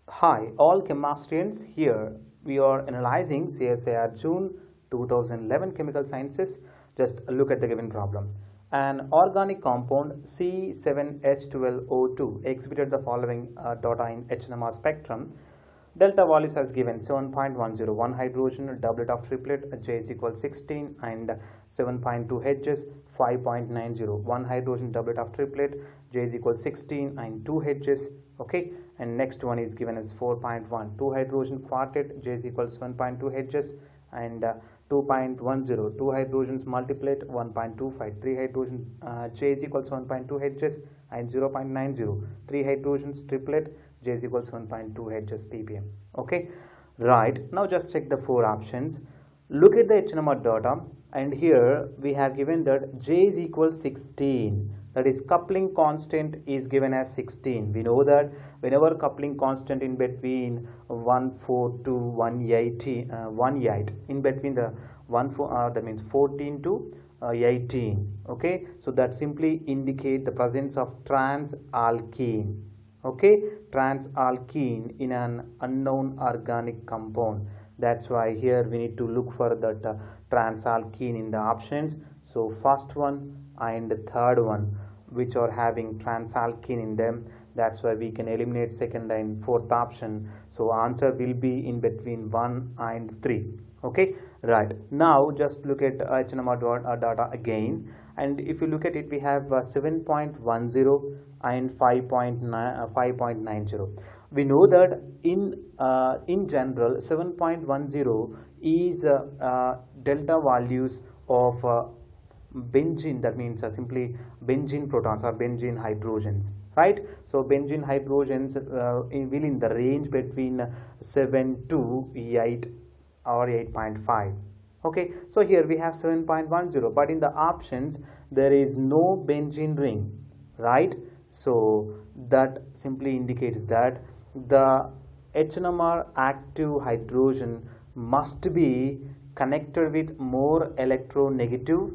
Hi, all chemists here. We are analyzing CSIR June 2011 Chemical Sciences. Just look at the given problem. An organic compound C7H12O2 exhibited the following data in HNMR spectrum. Delta values has given 7.101 hydrogen, doublet of triplet, J is equal 16 and 7.2 H's, 5.90. 1 hydrogen doublet of triplet, J is equal 16 and 2 H's. Okay, and next one is given as 4.1. 2 hydrogen quartet, J is equal 7.2 H's and 2.10. 2 hydrogens multiplet, 1.25. 3 hydrogen J is equal 7.2 H's and 0.90. 3 hydrogens triplet, J is equal 7.2 H's ppm. Okay, right, now just check the four options. Look at the HNMR data, and here we have given that J is equal 16, that is coupling constant is given as 16. We know that whenever coupling constant in between 14 to 118, in between the 14, that means 14 to 18. Okay, so that simply indicate the presence of trans-alkene. Okay, trans-alkene in an unknown organic compound. That's why here we need to look for that trans-alkene in the options. So first one and third one which are having trans-alkene in them, that's why we can eliminate second and fourth option. So answer will be in between 1 and 3. Okay, right, now just look at HNMR data again, and if you look at it, we have 7.10 and 5.90. We know that in general 7.10 is delta values of benzene, that means simply benzene protons or benzene hydrogens, right? So benzene hydrogens will in the range between 7 to 8 or 8.5. okay, so here we have 7.10, but in the options there is no benzene ring, right? So that simply indicates that the HNMR active hydrogen must be connected with more electronegative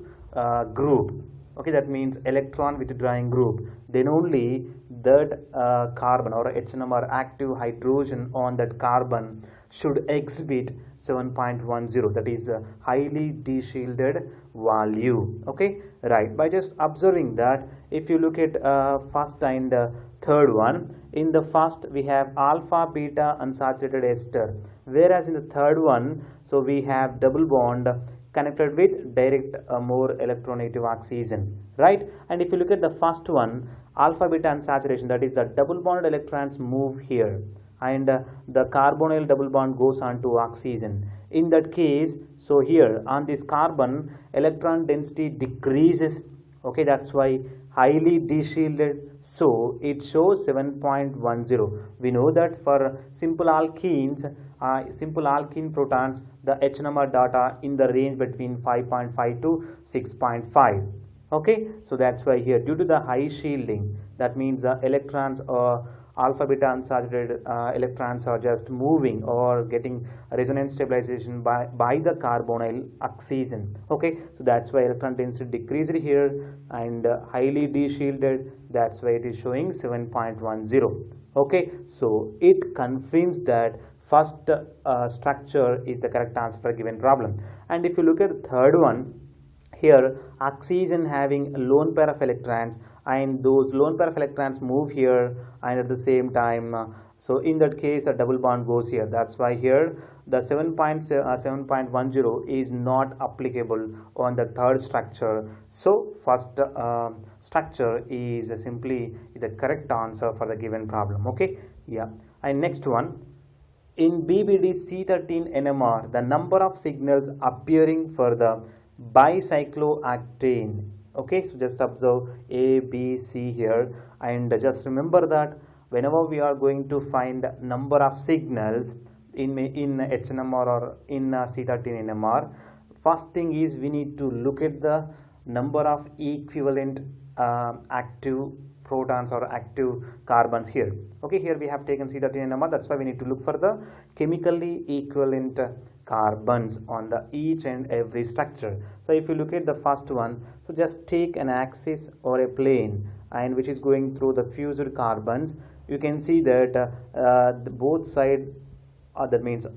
group. Okay, that means electron withdrawing group, then only that carbon or HNMR active hydrogen on that carbon should exhibit 7.10, that is a highly de-shielded value. Okay, right, by just observing that, if you look at first and third one, in the first we have alpha beta unsaturated ester, whereas in the third one, so we have double bond connected with direct more electronegative oxygen, right? And if you look at the first one, alpha beta unsaturation, that is the double bonded electrons move here, and the carbonyl double bond goes on to oxygen. In that case, so here on this carbon, electron density decreases. Okay, that's why highly de-shielded, so it shows 7.10. We know that for simple alkenes, simple alkene protons, the HNMR data in the range between 5.5 to 6.5. okay, so that's why here due to the high shielding, that means electrons or alpha beta unsaturated electrons are just moving or getting resonance stabilization by the carbonyl oxygen. Okay, so that's why electron density decreased here and highly de-shielded, that's why it is showing 7.10. okay, so it confirms that first structure is the correct answer for a given problem. And if you look at the third one, here oxygen having a lone pair of electrons, and those lone pair of electrons move here, and at the same time so in that case a double bond goes here, that's why here the 7.10 is not applicable on the third structure. So first structure is simply the correct answer for the given problem. Okay, yeah, and next one, in BBD C13 NMR, the number of signals appearing for the bicyclooctane. Okay, so just observe A, B, C here, and just remember that whenever we are going to find number of signals in HNMR or in C13 NMR, first thing is we need to look at the number of equivalent active protons or active carbons here. Okay, here we have taken C13 NMR, that's why we need to look for the chemically equivalent carbons on the each and every structure. So if you look at the first one, so just take an axis or a plane and which is going through the fused carbons, you can see that both side that means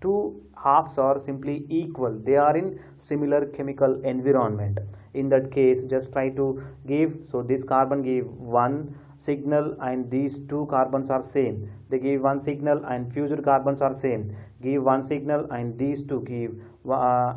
two halves are simply equal, they are in similar chemical environment. In that case, just try to give, so this carbon give one signal and these two carbons are same, they give one signal, and fused carbons are same, give one signal, and these two give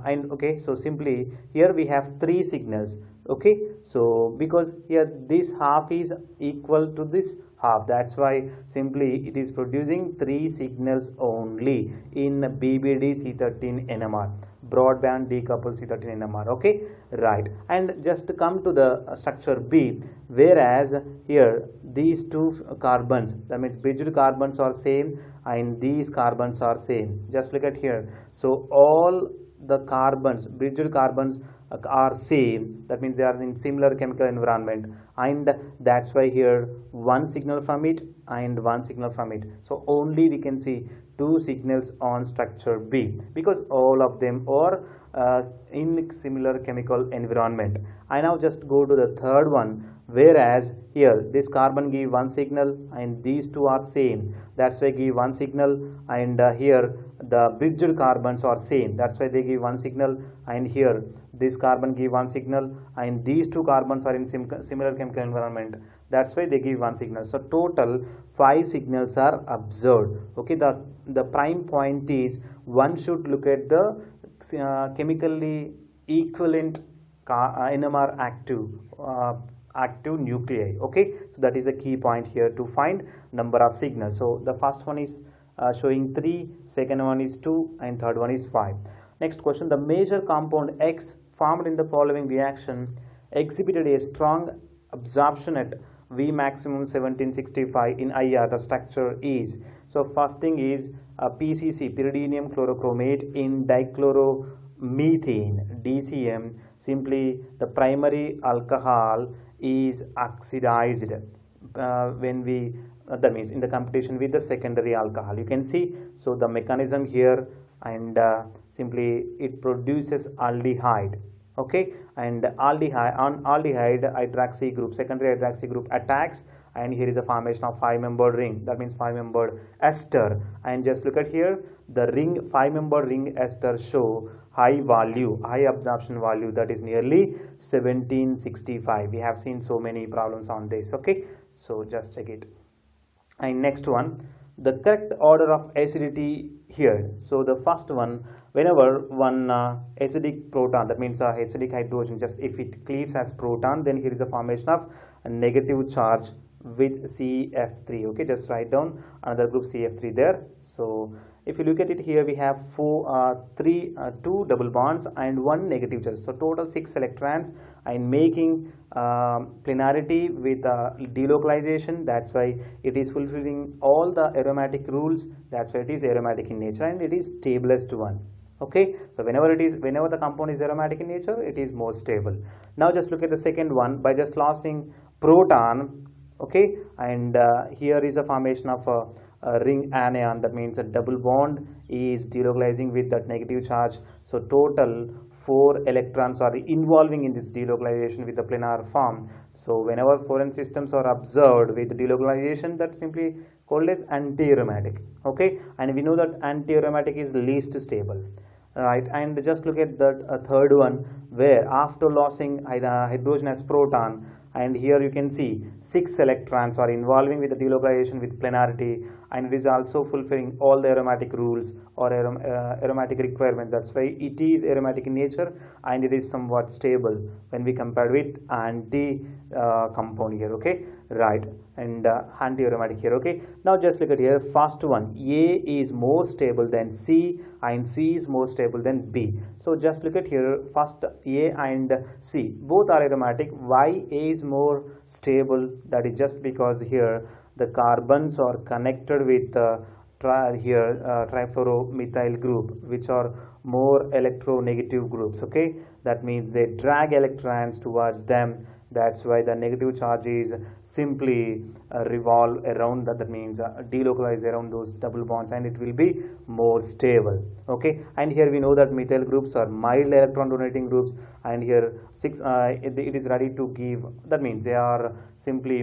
and okay, so simply here we have three signals. Okay, so because here this half is equal to this half, that's why simply it is producing three signals only in BBD C13 NMR, broadband decoupled C13 NMR. Okay, right. And just come to the structure B, whereas here these two carbons, that means bridged carbons are same and these carbons are same. Just look at here, so all the carbons, bridged carbons are same, that means they are in similar chemical environment, and that's why here one signal from it and one signal from it. So only we can see two signals on structure B because all of them are in similar chemical environment. I now just go to the third one, whereas here this carbon give one signal and these two are same, that's why give one signal, and here the bridged carbons are same, that's why they give one signal, and here this carbon give one signal and these two carbons are in similar chemical environment, that's why they give one signal. So total 5 signals are observed. Okay, the prime point is one should look at the chemically equivalent NMR active nuclei. Okay, so that is a key point here to find number of signals. So the first one is showing 3, second one is 2, and third one is 5. Next question, the major compound X formed in the following reaction exhibited a strong absorption at V maximum 1765 in IR. The structure is, so first thing is PCC, pyridinium chlorochromate, in dichloromethane, DCM. Simply the primary alcohol is oxidized when we that means in the competition with the secondary alcohol. You can see, so the mechanism here, and simply it produces aldehyde. Okay, and aldehyde, on aldehyde hydroxy group, secondary hydroxy group attacks, and here is a formation of 5-membered ring, that means 5-membered ester. And just look at here, the ring, 5-membered ring ester show high value, high absorption value, that is nearly 1765. We have seen so many problems on this. Okay, so just check it. And next one, the correct order of acidity here. So the first one, whenever one acidic proton, that means acidic hydrogen, just if it cleaves as proton, then here is a formation of a negative charge with CF3. Okay, just write down another group CF3 there. So if you look at it here, we have 2 double bonds and 1 negative charge, so total 6 electrons, and making plenarity with delocalization, that's why it is fulfilling all the aromatic rules, that's why it is aromatic in nature, and it is stablest one. Okay, so whenever the compound is aromatic in nature, it is more stable. Now just look at the second one, by just losing proton. Okay, and here is a formation of a ring anion, that means a double bond is delocalizing with that negative charge, so total 4 electrons are involving in this delocalization with the planar form. So whenever foreign systems are observed with delocalization, that's simply called as anti-aromatic. Okay, and we know that anti-aromatic is least stable, right? And just look at that third one, where after losing hydrogen as proton, and here you can see 6 electrons are involving with the delocalization with plenarity, and it is also fulfilling all the aromatic rules or aromatic requirements. That's why it is aromatic in nature, and it is somewhat stable when we compare with anti compound here. Okay, right, and anti-aromatic here. Okay, now just look at here, first one, A is more stable than C, and C is more stable than B. So just look at here, first A and C both are aromatic. Why A is more stable? That is just because here the carbons are connected with trifluoromethyl group, which are more electronegative groups. Okay, that means they drag electrons towards them, That's why the negative charge is simply revolve around that means delocalize around those double bonds, and it will be more stable. Okay, and here we know that methyl groups are mild electron donating groups, and here it is ready to give, that means they are simply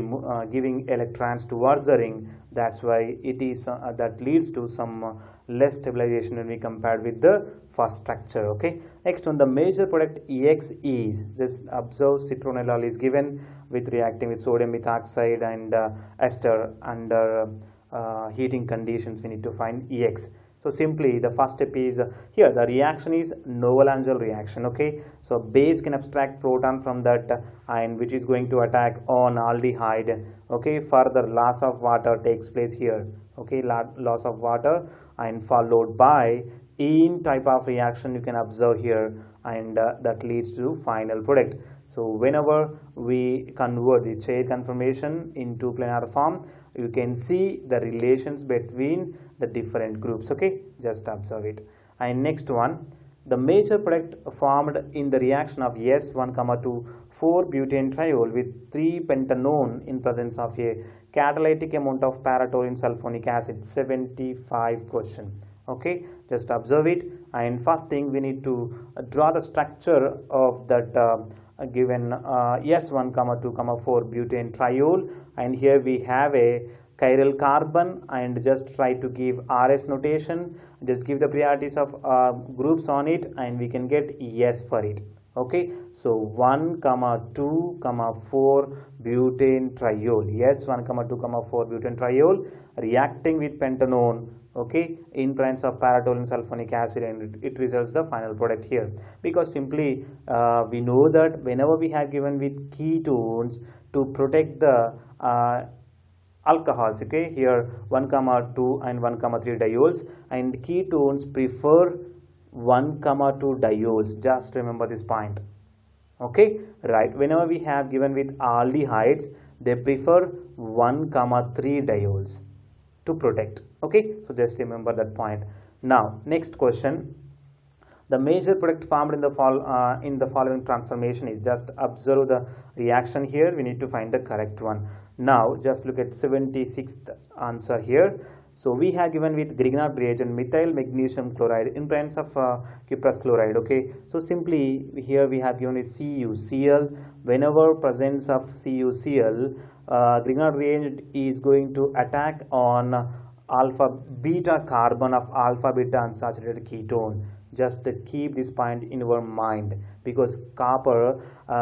giving electrons towards the ring. That's why it is that leads to some less stabilization when we compared with the first structure. Okay, next on the major product EX is, just observe citronellol is given with reacting with sodium methoxide and ester under heating conditions. We need to find EX. So simply the first step is here the reaction is noble angle reaction. Okay, so base can abstract proton from that ion which is going to attack on aldehyde. Okay, further loss of water takes place here. Okay, loss of water and followed by in type of reaction you can observe here, and that leads to final product. So whenever we convert the chair conformation into planar form, you can see the relations between the different groups. Okay, just observe it. And next one, the major product formed in the reaction of S1, 4-butane triol with 3-pentanone in presence of a catalytic amount of paratoluene sulfonic acid. 75 question. Okay, just observe it. And first thing we need to draw the structure of that given S1, 4-butane triol, and here we have a chiral carbon, and just try to give RS notation, just give the priorities of groups on it, and we can get S for it. Okay, so 1, 2, 4 butane triol, S1, 2, 4 butane triol reacting with pentanone. Okay, in presence of paratoluene sulfonic acid, and it results the final product here, because simply we know that whenever we have given with ketones to protect the alcohols, okay, here 1, 2 and 1, 3 diols, and ketones prefer 1, 2 diols. Just remember this point. Okay, right, whenever we have given with aldehydes, they prefer 1, 3 diols to protect. Okay, so just remember that point. Now next question, the major product formed in the following transformation is, just observe the reaction here, we need to find the correct one. Now just look at 76th answer here. So we have given with Grignard reagent methyl magnesium chloride in presence of cuprous chloride. Okay, so simply here we have given it CuCl. Whenever presence of CuCl, Grignard reagent is going to attack on alpha beta carbon of alpha beta unsaturated ketone. Just keep this point in your mind, because copper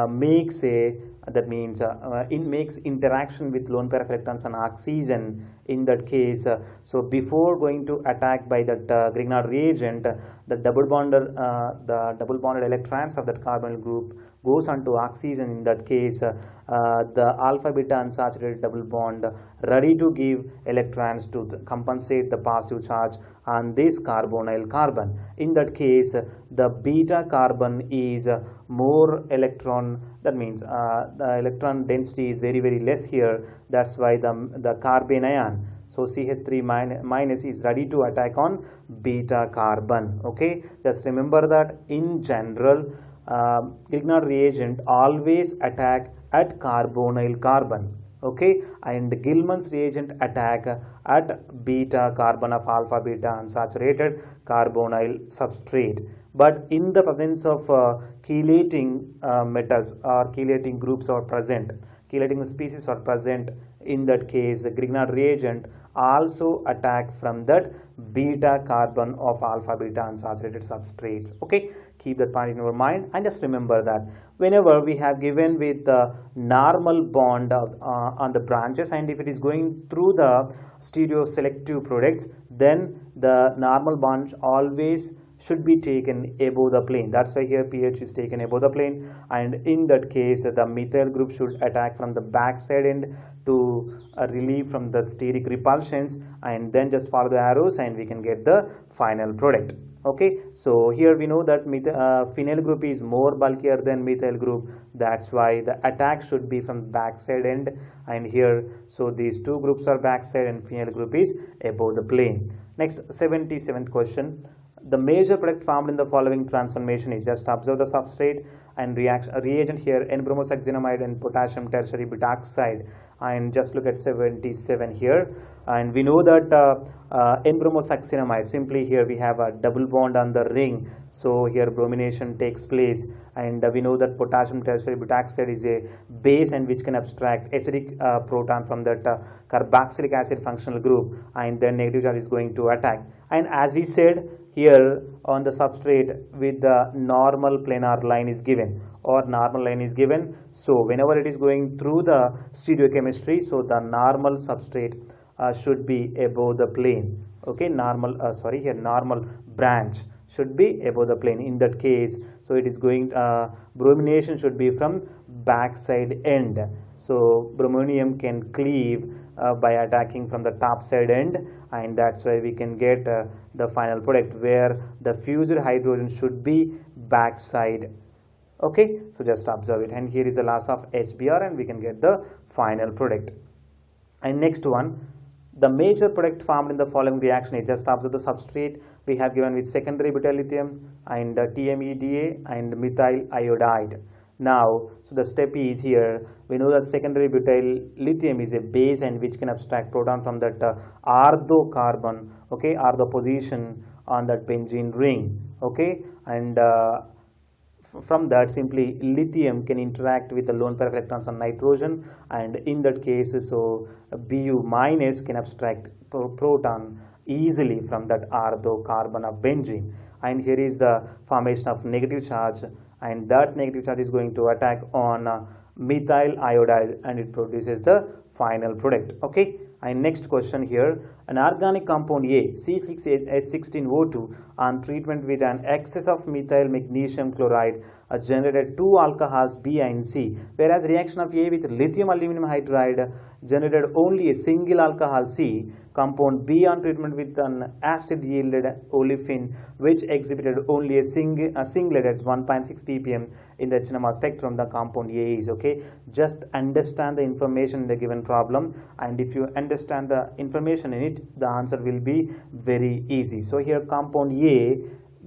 makes a, that means it makes interaction with lone pair of electrons and oxygen in that case. So before going to attack by that Grignard reagent, the double bonded electrons of that carbonyl group goes onto oxygen. In that case the alpha beta unsaturated double bond ready to give electrons to compensate the positive charge on this carbonyl carbon. In that case the beta carbon is more electron, that means the electron density is very less here. That's why the carbene ion, so CH3 minus is ready to attack on beta carbon. Okay, just remember that in general Grignard reagent always attack at carbonyl carbon. Okay, and Gilman's reagent attack at beta carbon of alpha beta unsaturated carbonyl substrate. But in the presence of chelating metals or chelating groups are present, chelating species are present, in that case the Grignard reagent also attack from that beta carbon of alpha beta unsaturated substrates. Okay, keep that point in your mind, and just remember that whenever we have given with the normal bond on the branches, and if it is going through the stereoselective products, then the normal bonds always should be taken above the plane. That's why here pH is taken above the plane, and in that case the methyl group should attack from the back side end to relieve from the steric repulsions, and then just follow the arrows and we can get the final product. Okay, so here we know that phenyl group is more bulkier than methyl group. That's why the attack should be from back side end, and here so these two groups are back side and phenyl group is above the plane. Next, 77th question. The major product formed in the following transformation is, just observe the substrate and reagent here N-bromosuccinamide and potassium tertiary butaxide, and just look at 77 here. And we know that N-bromosuccinamide, simply here we have a double bond on the ring, so here bromination takes place, and we know that potassium tertiary butaxide is a base and which can abstract acidic proton from that carboxylic acid functional group, and then negative charge is going to attack. And as we said here on the substrate with the normal planar line is given, or normal line is given, so whenever it is going through the stereochemistry, so the normal substrate should be above the plane. Okay, normal normal branch should be above the plane. In that case, so it is going bromination should be from backside end, so bromonium can cleave by attacking from the top side end, and that's why we can get the final product where the fused hydrogen should be backside. Okay, so just observe it, and here is the loss of HBr, and we can get the final product. And next one, the major product formed in the following reaction is, just observe the substrate we have given with secondary butyl lithium and TMEDA and methyl iodide. Now, so the step is here, we know that secondary butyl lithium is a base and which can abstract proton from that ortho carbon, okay, ortho position on that benzene ring, okay, and from that simply lithium can interact with the lone pair of electrons on nitrogen, and in that case, so Bu minus can abstract proton easily from that ortho carbon of benzene, and here is the formation of negative charge, and that negative charge is going to attack on methyl iodide, and it produces the final product. Okay, and next question here, an organic compound A C6H16O2 on treatment with an excess of methyl magnesium chloride generated two alcohols B and C, whereas reaction of A with lithium aluminum hydride generated only a single alcohol C. Compound B on treatment with an acid yielded olefin which exhibited only a singlet at 1.6 ppm in the NMR spectrum. The compound A is. Okay, just understand the information in the given problem, and if you understand the information in it, the answer will be very easy. So here compound A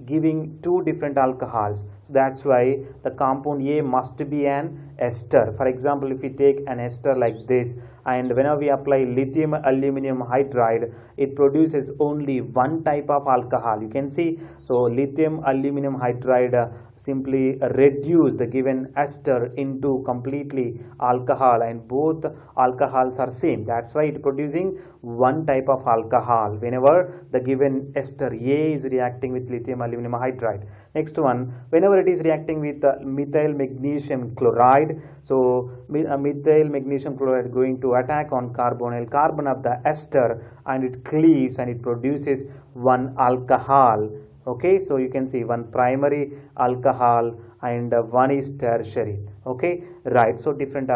giving two different alcohols, that's why the compound A must be an ester. For example, if we take an ester like this, and whenever we apply lithium aluminum hydride, it produces only one type of alcohol. You can see, so lithium aluminum hydride simply reduce the given ester into completely alcohol, and both alcohols are same. That's why it producing one type of alcohol whenever the given ester A is reacting with lithium aluminum hydride. Next one, whenever it is reacting with methyl magnesium chloride, so methyl magnesium chloride going to attack on carbonyl carbon of the ester, and it cleaves and it produces one alcohol. Okay, so you can see one primary alcohol and one is tertiary. Okay, right, so different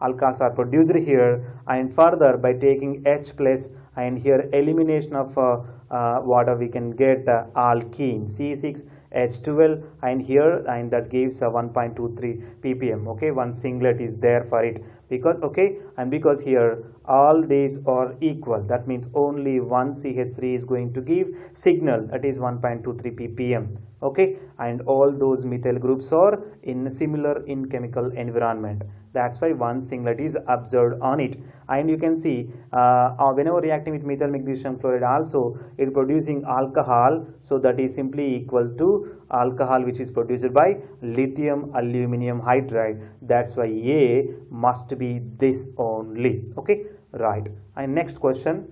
alcohols are produced here, and further by taking H plus and here elimination of water, we can get alkene C6H12, and here, and that gives 1.23 ppm. Okay, one singlet is there for it, because okay, and because here all these are equal, that means only one CH3 is going to give signal, that is 1.23 ppm. Okay, and all those methyl groups are in similar in chemical environment, that's why one singlet is observed on it. And you can see whenever reacting with methyl magnesium chloride also, it producing alcohol, so that is simply equal to alcohol which is produced by lithium aluminum hydride, that's why A must be this only. Okay, right. And next question,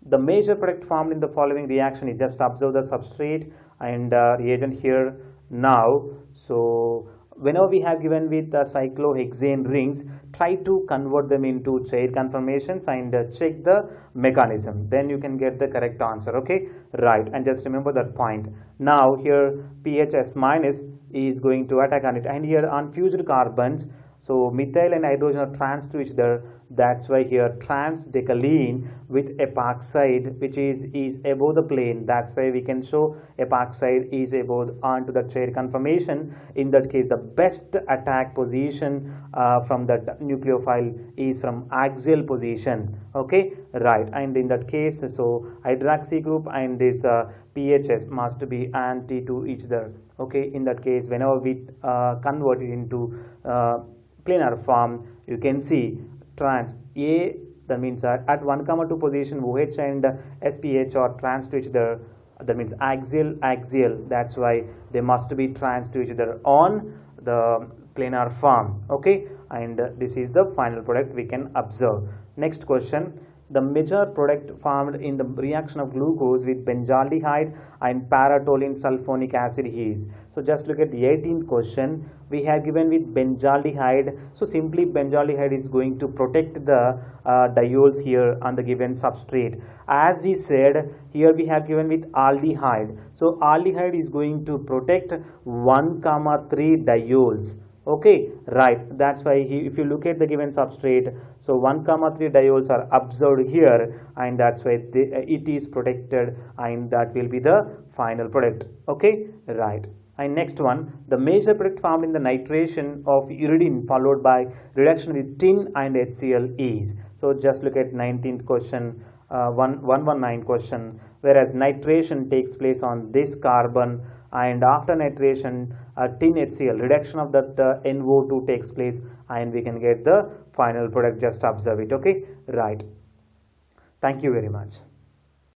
the major product formed in the following reaction is, just observe the substrate and reagent here now. So whenever we have given with cyclohexane rings, try to convert them into chair conformations and check the mechanism, then you can get the correct answer. Okay, right, and just remember that point. Now here PHS minus is going to attack on it, and here on fused carbons, so methyl and hydrogen are trans to each other, that's why here trans decalene with epoxide which is above the plane, that's why we can show epoxide is above onto the chair conformation. In that case, the best attack position from that nucleophile is from axial position. Okay, right, and in that case, so hydroxy group and this PHS must be anti to each other. Okay, in that case, whenever we convert it into planar form, you can see trans A, that means at 1, 2 position OH and SPH are trans to each other, that means axial, that's why they must be trans to each other on the planar form. Okay, and this is the final product we can observe. Next question, the major product formed in the reaction of glucose with benzaldehyde and paratoluene sulfonic acid is. So just look at the 18th question. We have given with benzaldehyde. So simply benzaldehyde is going to protect the diols here on the given substrate. As we said, here we have given with aldehyde. So aldehyde is going to protect 1, 3 diols. Okay, right, that's why if you look at the given substrate, so 1, 3 diols are observed here, and that's why it is protected, and that will be the final product. Okay, right. And next one, the major product formed in the nitration of uridine followed by reduction with tin and HCl is. So just look at 19th question, 119 question, whereas nitration takes place on this carbon, and after nitration tin HCl reduction of that NO2 takes place, and we can get the final product. Just observe it. Okay, right. Thank you very much.